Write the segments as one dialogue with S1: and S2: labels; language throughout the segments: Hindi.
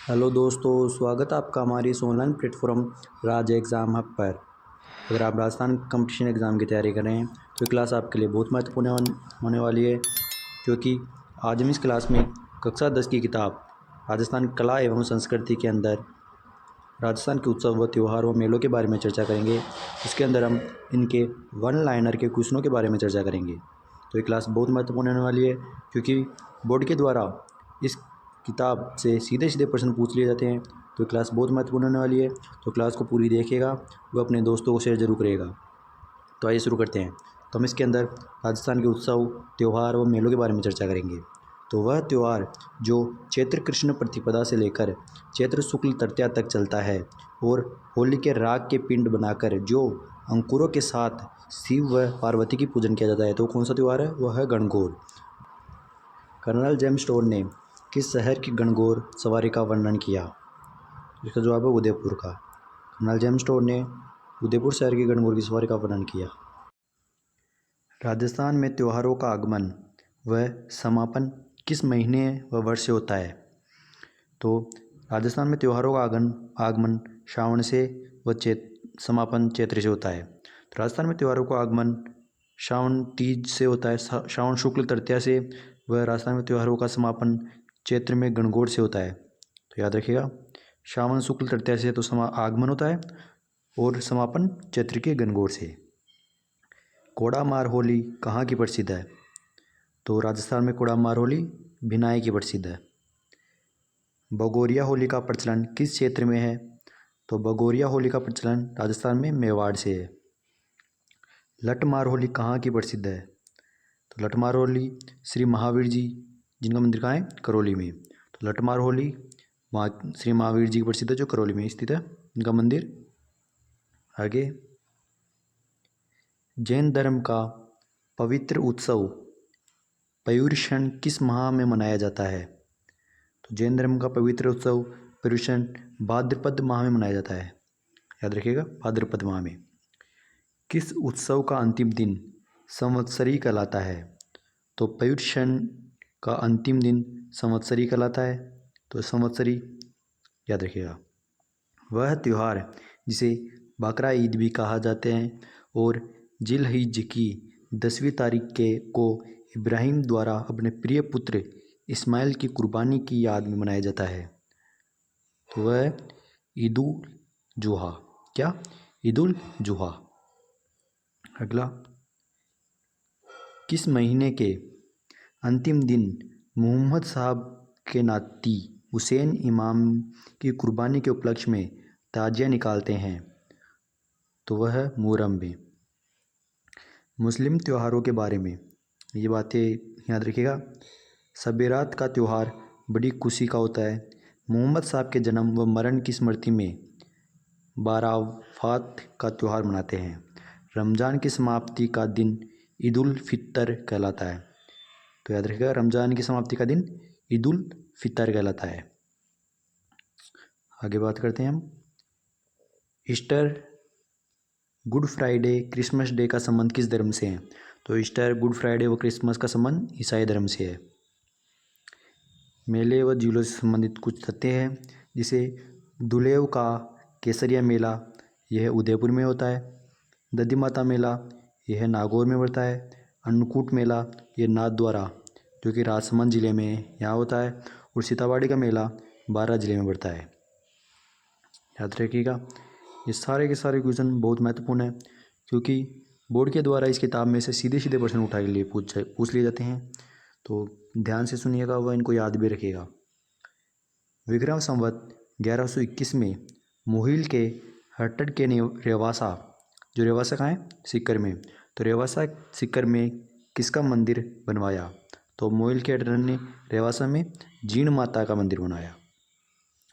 S1: हेलो दोस्तों, स्वागत है आपका हमारी इस ऑनलाइन प्लेटफॉर्म राज एग्ज़ाम हब पर। अगर आप राजस्थान कंपटीशन एग्ज़ाम की तैयारी कर रहे हैं तो ये क्लास आपके लिए बहुत महत्वपूर्ण होने वाली है, क्योंकि आज हम इस क्लास में कक्षा 10 की किताब राजस्थान कला एवं संस्कृति के अंदर राजस्थान के उत्सव व त्यौहार व मेलों के बारे में चर्चा करेंगे। इसके अंदर हम इनके वन लाइनर के क्वेश्चनों के बारे में चर्चा करेंगे। तो ये क्लास बहुत महत्वपूर्ण होने वाली है, क्योंकि बोर्ड के द्वारा इस किताब से सीधे सीधे प्रश्न पूछ लिए जाते हैं। तो ये क्लास बहुत महत्वपूर्ण होने वाली है, तो क्लास को पूरी देखिएगा, वो अपने दोस्तों को शेयर जरूर करेगा। तो आइए शुरू करते हैं। तो हम इसके अंदर राजस्थान के उत्सव, त्यौहार व मेलों के बारे में चर्चा करेंगे। तो वह त्यौहार जो चैत्र कृष्ण प्रतिपदा से लेकर चैत्र शुक्ल तृतीया तक चलता है और होली के राग के पिंड बनाकर जो अंकुरों के साथ शिव व पार्वती की पूजन किया जाता है, तो कौन सा त्यौहार है? वह है गणगौर। कर्नल जेम्स टोड ने किस शहर की गणगौर सवारी का वर्णन किया? इसका जवाब है उदयपुर का। कर्नल जेम्स टोड ने उदयपुर शहर की गणगौर की सवारी का वर्णन किया। राजस्थान में त्योहारों का आगमन व समापन किस महीने व वर्ष से होता है? तो राजस्थान में त्योहारों का आगमन श्रावण से व समापन चैत्र से होता है। तो राजस्थान में त्योहारों का आगमन श्रावण तीज से होता है, श्रावण शुक्ल तृतीया से, व राजस्थान में त्योहारों का समापन चैत्र में गणगौर से होता है। तो याद रखिएगा, श्रावण शुक्ल तृतीया से तो आगमन होता है और समापन चैत्र के गणगौर से। कोड़ामार होली कहाँ की प्रसिद्ध है? तो राजस्थान में कोड़ामार होली भिनाई की प्रसिद्ध है। भगोरिया होली का प्रचलन किस क्षेत्र में है? तो भगोरिया होली का प्रचलन राजस्थान में मेवाड़ से है। लठमार होली कहाँ की प्रसिद्ध है? तो लठमार होली श्री महावीर जी, जिनका मंदिर कहाँ है? करौली में। तो लठमार होली वहाँ श्री महावीर जी की प्रसिद्ध है, जो करौली में स्थित है इनका मंदिर। आगे, जैन धर्म का पवित्र उत्सव पर्युषण किस माह में मनाया जाता है? तो जैन धर्म का पवित्र उत्सव पर्युषण भाद्रपद माह में मनाया जाता है। याद रखिएगा, भाद्रपद माह में। किस उत्सव का अंतिम दिन संवत्सरी कहलाता है? तो पर्युषण का अंतिम दिन संवत्सरी कहलाता है, तो संवत्सरी याद रखिएगा। वह त्यौहार जिसे बकरा ईद भी कहा जाते हैं और जिलहिज की 10वीं तारीख के को इब्राहिम द्वारा अपने प्रिय पुत्र इस्माइल की कुर्बानी की याद में मनाया जाता है, तो वह ईद उल जुहा। क्या? ईद उल जुहा। अगला, किस महीने के अंतिम दिन मोहम्मद साहब के नाती हुसैन इमाम की कुर्बानी के उपलक्ष्य में ताजिया निकालते हैं? तो वह है मुहर्रम में। मुस्लिम त्योहारों के बारे में ये बातें याद रखिएगा। सबेरात का त्यौहार बड़ी खुशी का होता है। मोहम्मद साहब के जन्म व मरण की स्मृति में बाराफात का त्यौहार मनाते हैं। रमज़ान की समाप्ति का दिन ईद उल फितर कहलाता है। तो याद रखिएगा, रमज़ान की समाप्ति का दिन ईद उल फितर कहलाता है। आगे बात करते हैं हम। Easter, good Friday, Christmas day का संबंध किस धर्म से है? तो ईस्टर, गुड फ्राइडे व क्रिसमस का संबंध ईसाई धर्म से है। मेले व झीलों से संबंधित कुछ तथ्य हैं, जिसे दुलेव का केसरिया मेला यह उदयपुर में होता है। दधी माता मेला यह नागौर में पड़ता है। अन्नकूट मेला यह नाथद्वारा, जो कि राजसमंद जिले में यहाँ होता है। और सीतावाड़ी का मेला बारां जिले में पड़ता है। याद रखिएगा, ये सारे के सारे क्वेश्चन बहुत महत्वपूर्ण है, क्योंकि बोर्ड के द्वारा इस किताब में से सीधे सीधे प्रश्न उठा के लिए पूछ लिए जाते हैं। तो ध्यान से सुनिएगा व इनको याद भी रखिएगा। विक्रम संवत 1121 में मोहिल के हट्टड के रेवासा, जो रेवासा कहाँ है? सीकर में। तो रेवासा सीकर में किसका मंदिर बनवाया? तो मोहिल के हट्टड ने रेवासा में जीण माता का मंदिर बनाया।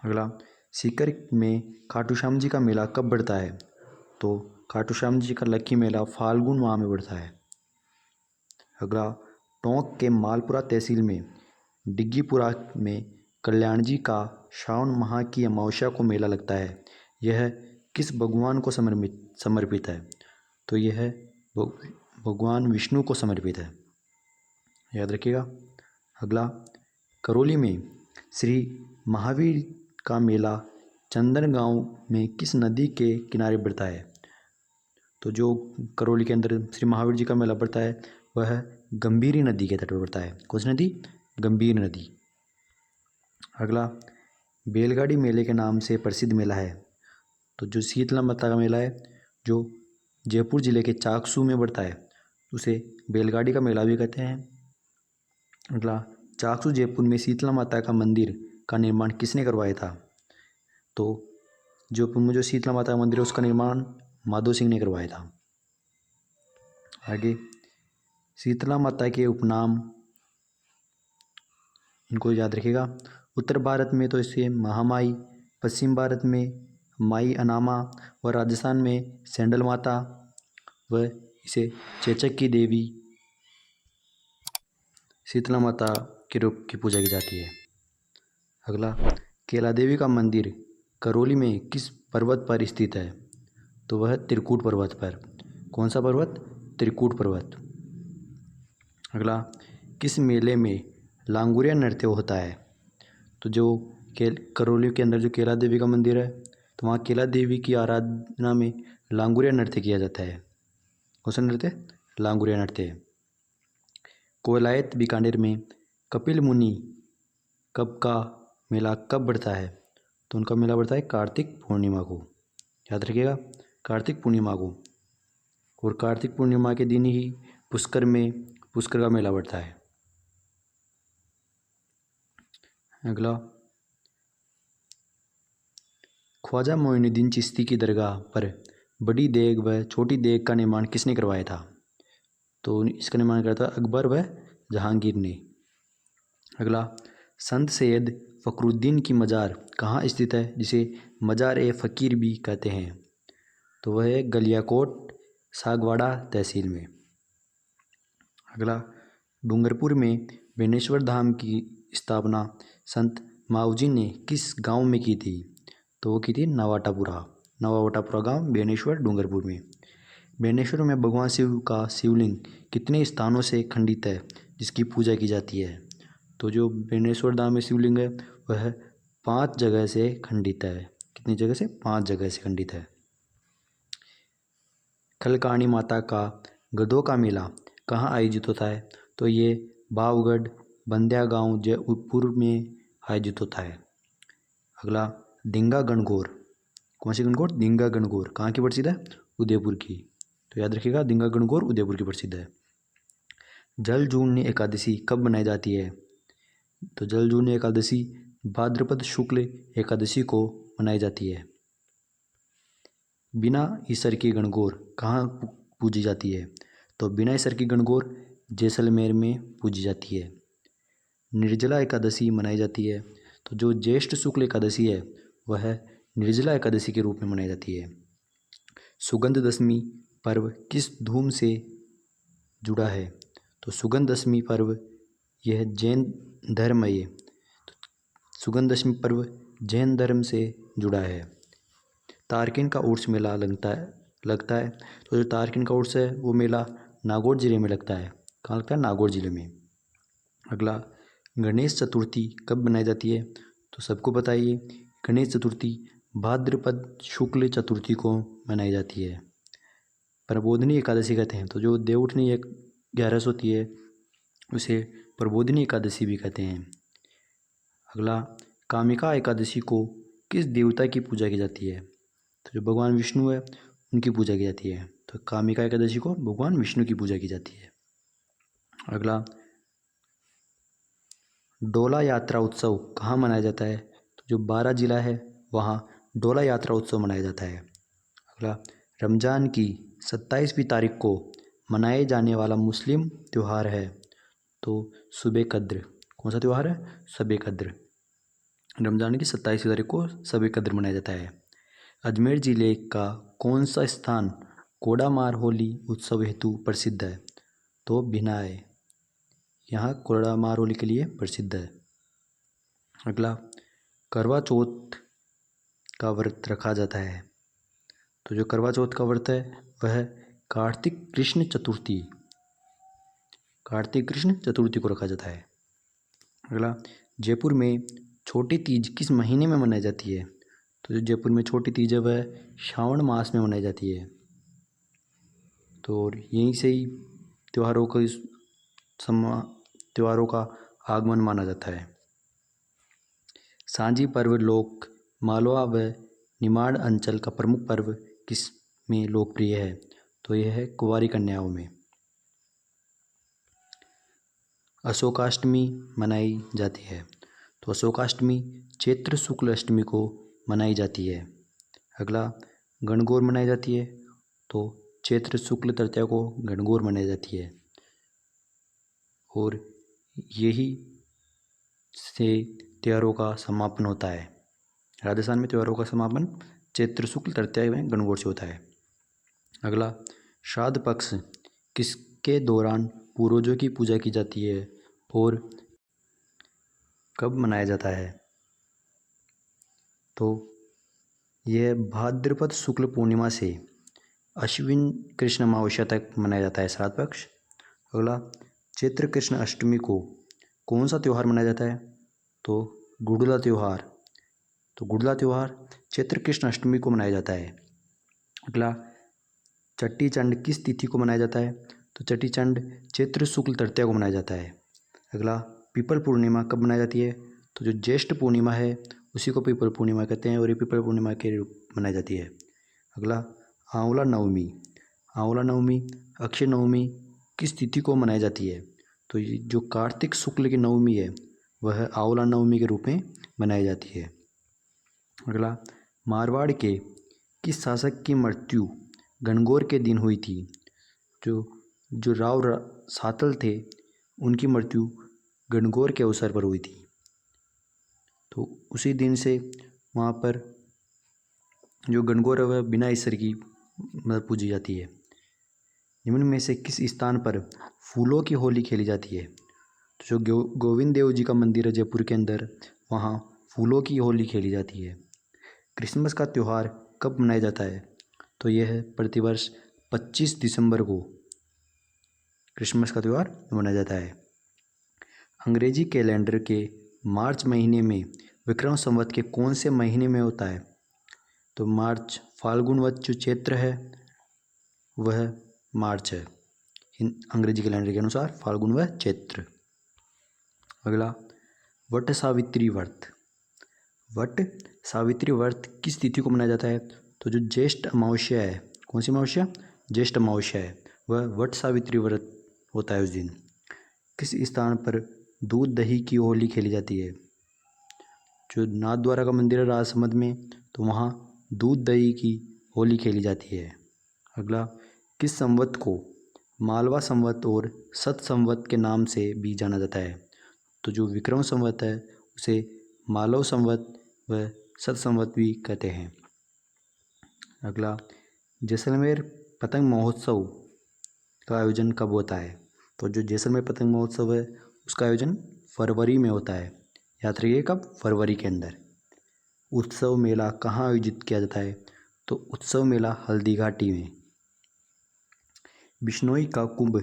S1: अगला, सीकर में खाटू श्याम जी का मेला कब बढ़ता है? तो खाटू श्याम जी का लक्की मेला फाल्गुन माह में बढ़ता है। अगला, टोंक के मालपुरा तहसील में डिग्गीपुरा में कल्याण जी का श्रावण माह की अमावस्या को मेला लगता है। यह किस भगवान को समर्पित है? तो यह भगवान विष्णु को समर्पित है। याद रखिएगा। अगला, करौली में श्री महावीर का मेला चंदन गांव में किस नदी के किनारे पड़ता है? तो जो करौली के अंदर श्री महावीर जी का मेला पड़ता है वह गंभीरी नदी के तट पर पड़ता है। कौन सी नदी? गंभीर नदी। अगला, बैलगाड़ी मेले के नाम से प्रसिद्ध मेला है। तो जो शीतला माता का मेला है जो जयपुर जिले के चाकसू में पड़ता है उसे बैलगाड़ी का मेला भी कहते हैं। अगला, चाकसू जयपुर में शीतला माता का मंदिर का निर्माण किसने करवाया था? तो जयपुर में जो शीतला माता का मंदिर है उसका निर्माण माधो सिंह ने करवाया था। आगे, शीतला माता के उपनाम, इनको याद रखिएगा। उत्तर भारत में तो इसे महामाई, पश्चिम भारत में माई अनामा व राजस्थान में सैंडल माता व इसे चेचक की देवी शीतला माता के रूप की पूजा की जाती है। अगला, कैला देवी का मंदिर करौली में किस पर्वत पर स्थित है? तो वह त्रिकूट पर्वत पर। कौन सा पर्वत? त्रिकूट पर्वत। अगला, किस मेले में लांगुरिया नृत्य होता है? तो जो करौली के अंदर जो कैला देवी का मंदिर है तो वहाँ कैला देवी की आराधना में लांगुरिया नृत्य किया जाता है। कौन सा नृत्य? लांगुरिया नृत्य। कोलायत बीकानेर में कपिल मुनि कब का मेला कब बढ़ता है? तो उनका मेला बढ़ता है कार्तिक पूर्णिमा को। याद रखिएगा, कार्तिक पूर्णिमा को। और कार्तिक पूर्णिमा के दिन ही पुष्कर का मेला बढ़ता है। अगला, ख्वाजा मोइनुद्दीन चिश्ती की दरगाह पर बड़ी देग व छोटी देग का निर्माण किसने करवाया था? तो इसका निर्माण किया था अकबर व जहांगीर ने। अगला, संत सैयद फखरुद्दीन की मज़ार कहाँ स्थित है जिसे मज़ार ए फ़कीर भी कहते हैं? तो वह है गलियाकोट, सागवाड़ा तहसील में। अगला, डूंगरपुर में बेनेश्वर धाम की स्थापना संत मावजी ने किस गांव में की थी? तो वो की थी नवावटापुरा गांव बेनेश्वर डूंगरपुर में। बेनेश्वर में भगवान शिव का शिवलिंग कितने स्थानों से खंडित है जिसकी पूजा की जाती है? तो जो बेनेश्वर धाम में शिवलिंग है वह 5 जगह से खंडित है। कितनी जगह से? 5 जगह से खंडित है। खलकाणी माता का गधों का मेला कहाँ आयोजित होता है? तो ये बावगढ़ बंद्या गांव जयपुर में आयोजित होता है। अगला, डिंगा गणगौर, कौन सी गणगौर? डिंगा गणगौर कहाँ की प्रसिद्ध है? उदयपुर की। तो याद रखिएगा, डिंगा गणगौर उदयपुर की प्रसिद्ध है। जल जूनी एकादशी कब मनाई जाती है? तो जल जूनी एकादशी भाद्रपद शुक्ल एकादशी को मनाई जाती है। बिना ईसर की गणगौर कहाँ पूजी जाती है? तो बिना ईसर की गणगौर जैसलमेर में पूजी जाती है। निर्जला एकादशी मनाई जाती है। तो जो ज्येष्ठ शुक्ल एकादशी है वह निर्जला एकादशी के रूप में मनाई जाती है। सुगंध दशमी पर्व किस धूम से जुड़ा है? तो सुगंध दशमी पर्व यह जैन धर्म है। सुगंध दशमी पर्व जैन धर्म से जुड़ा है। तारकिन का उर्स मेला लगता है। तो जो तारकिन का उर्स है वो मेला नागौर जिले में लगता है। कहाँ लगता है? नागौर जिले में। अगला, गणेश चतुर्थी कब मनाई जाती है? तो सबको बताइए, गणेश चतुर्थी भाद्रपद शुक्ल चतुर्थी को मनाई जाती है। प्रबोधिनी एकादशी कहते हैं। तो जो देवउठनी 11 होती है उसे प्रबोधिनी एकादशी भी कहते हैं। अगला, कामिका एकादशी को किस देवता की पूजा की जाती है? तो जो भगवान विष्णु है उनकी पूजा की जाती है। तो कामिका एकादशी को भगवान विष्णु की पूजा की जाती है। अगला, डोला यात्रा उत्सव कहाँ मनाया जाता है? तो जो 12 जिला है वहाँ डोला यात्रा उत्सव मनाया जाता है। अगला, रमज़ान की 27वीं तारीख को मनाए जाने वाला मुस्लिम त्यौहार है। तो शब कद्र, कौन सा त्यौहार है? शब कद्र। रमज़ान की 27वीं तारीख को शब कद्र मनाया जाता है। अजमेर जिले का कौन सा स्थान कोडामार होली उत्सव हेतु प्रसिद्ध है? तो भिनाय, यहाँ कोडामार होली के लिए प्रसिद्ध है। अगला, करवा चौथ का व्रत रखा जाता है। तो जो करवा चौथ का व्रत है वह कार्तिक कृष्ण चतुर्थी को रखा जाता है। अगला, जयपुर में छोटी तीज किस महीने में मनाई जाती है? तो जो जयपुर में छोटी तीज है वह श्रावण मास में मनाई जाती है। तो यहीं से ही त्योहारों को त्योहारों का आगमन माना जाता है। सांझी पर्व लोक मालवा व निमाड़ अंचल का प्रमुख पर्व किस में लोकप्रिय है? तो यह है कुंवारी कन्याओं में। अशोकाष्टमी मनाई जाती है। तो अशोकाष्टमी चैत्र शुक्ल अष्टमी को मनाई जाती है। अगला गणगौर मनाई जाती है। तो चैत्र शुक्ल तृतीया को गणगौर मनाई जाती है और यही से त्योहारों का समापन होता है। राजस्थान में त्योहारों का समापन चैत्र शुक्ल तृतीया में गणगौर से होता है। अगला श्राद्ध पक्ष किसके दौरान पूर्वजों की पूजा की जाती है और कब मनाया जाता है? तो यह भाद्रपद शुक्ल पूर्णिमा से अश्विन कृष्ण अमावस्या तक मनाया जाता है श्राद्ध पक्ष। अगला चैत्र कृष्ण अष्टमी को कौन सा त्यौहार मनाया जाता है? तो गुड़ला त्यौहार। तो गुड़ला त्यौहार चैत्र कृष्ण अष्टमी को मनाया जाता है। अगला चट्टी चंड किस तिथि को मनाया जाता है? तो चट्टी चंड चैत्र शुक्ल तृतीया को मनाया जाता है। अगला पीपल पूर्णिमा कब मनाई जाती है? तो जो ज्येष्ठ पूर्णिमा है उसी को पीपल पूर्णिमा कहते हैं और ये पीपल पूर्णिमा के रूप मनाई जाती है। अगला आंवला नवमी। आंवला नवमी अक्षय नवमी किस तिथि को मनाई जाती है? तो ये जो कार्तिक शुक्ल की नवमी है वह आंवला नवमी के रूप में मनाई जाती है। अगला मारवाड़ के किस शासक की मृत्यु गणगौर के दिन हुई थी? जो राव सातल थे उनकी मृत्यु गणगौर के अवसर पर हुई थी। तो उसी दिन से वहाँ पर जो गणगौर है वह बिना ईश्वर की मतलब पूजी जाती है। निम्न में से किस स्थान पर फूलों की होली खेली जाती है? तो जो गोविंद देव जी का मंदिर है जयपुर के अंदर वहाँ फूलों की होली खेली जाती है। क्रिसमस का त्यौहार कब मनाया जाता है? तो यह है प्रतिवर्ष 25 दिसंबर को क्रिसमस का त्यौहार मनाया जाता है। अंग्रेजी कैलेंडर के मार्च महीने में विक्रम संवत के कौन से महीने में होता है? तो मार्च फाल्गुनवत जो चैत्र है वह मार्च है अंग्रेजी कैलेंडर के अनुसार फाल्गुन व चैत्र। अगला वट सावित्री व्रत। वट सावित्री व्रत किस तिथि को मनाया जाता है? तो जो ज्येष्ठ अमावस्या है, कौन सी अमावस्या? ज्येष्ठ अमावस्या है, वह वट सावित्री व्रत होता है उस दिन। किस स्थान पर दूध दही की होली खेली जाती है? जो नाथद्वारा का मंदिर है राजसमंद में तो वहाँ दूध दही की होली खेली जाती है। अगला किस संवत को मालवा संवत और सत संवत के नाम से भी जाना जाता है? तो जो विक्रम संवत है उसे मालव संवत व सत संवत भी कहते हैं। अगला जैसलमेर पतंग महोत्सव का आयोजन कब होता है? तो जो जैसलमेर पतंग महोत्सव है उसका आयोजन फरवरी में होता है। याद रखिए कब? फरवरी के अंदर। उत्सव मेला कहाँ आयोजित किया जाता है? तो उत्सव मेला हल्दी घाटी में। बिश्नोई का कुंभ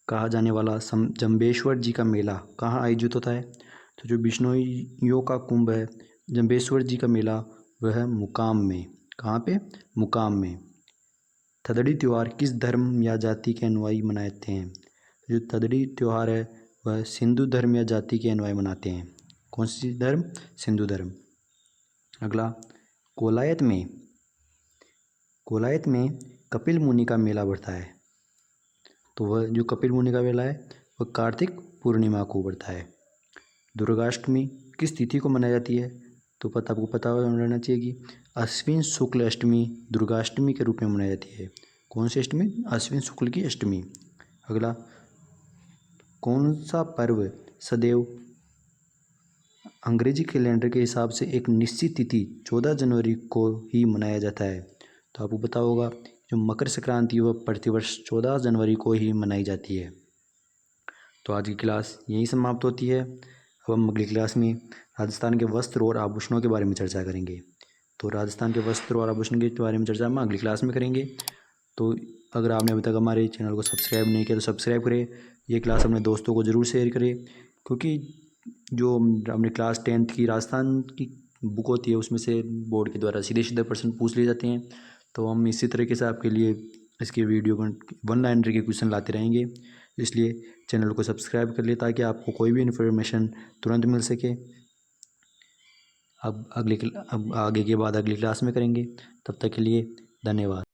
S1: कहा जाने वाला जंबेश्वर जी का मेला कहाँ आयोजित होता है? तो जो बिश्नोइयों का कुंभ है जंबेश्वर जी का मेला वह मुकाम में। कहाँ पे? मुकाम में। थदड़ी त्यौहार किस धर्म या जाति के अनुयायी मनाते हैं? जो थदड़ी त्यौहार है वह सिंधु धर्म या जाति के अनुयायी मनाते हैं। कौन सी धर्म? सिंधु धर्म। अगला कोलायत में कपिल मुनि का मेला बढ़ता है। तो वह जो कपिल मुनि का मेला है वह कार्तिक पूर्णिमा को बढ़ता है। दुर्गाष्टमी किस तिथि को मनाई जाती है? तो आपको पता रहना चाहिए कि अश्विन शुक्ल अष्टमी दुर्गाष्टमी के रूप में मनाई जाती है। कौन सी अष्टमी? अश्विन शुक्ल की अष्टमी। अगला कौन सा पर्व सदैव अंग्रेजी कैलेंडर के हिसाब से एक निश्चित तिथि 14 जनवरी को ही मनाया जाता है? तो आपको पता होगा जो मकर संक्रांति वह प्रतिवर्ष 14 जनवरी को ही मनाई जाती है। तो आज की क्लास यहीं समाप्त होती है। अब हम अगली क्लास में राजस्थान के वस्त्र और आभूषणों के बारे में चर्चा करेंगे। तो राजस्थान के वस्त्र और आभूषण के बारे में चर्चा हम अगली क्लास में करेंगे। तो अगर आपने अभी तक हमारे चैनल को सब्सक्राइब नहीं किया तो सब्सक्राइब करें। ये क्लास अपने दोस्तों को ज़रूर शेयर करें क्योंकि जो अपनी क्लास 10th की राजस्थान की बुक होती है उसमें से बोर्ड के द्वारा सीधे सीधे प्रश्न पूछ लिए जाते हैं। तो हम इसी तरीके से आपके लिए इसके वीडियो वन लाइनर के क्वेश्चन लाते रहेंगे। इसलिए चैनल को सब्सक्राइब कर लिए ताकि आपको कोई भी इन्फॉर्मेशन तुरंत मिल सके। अब आगे के बाद अगली क्लास में करेंगे। तब तक के लिए धन्यवाद।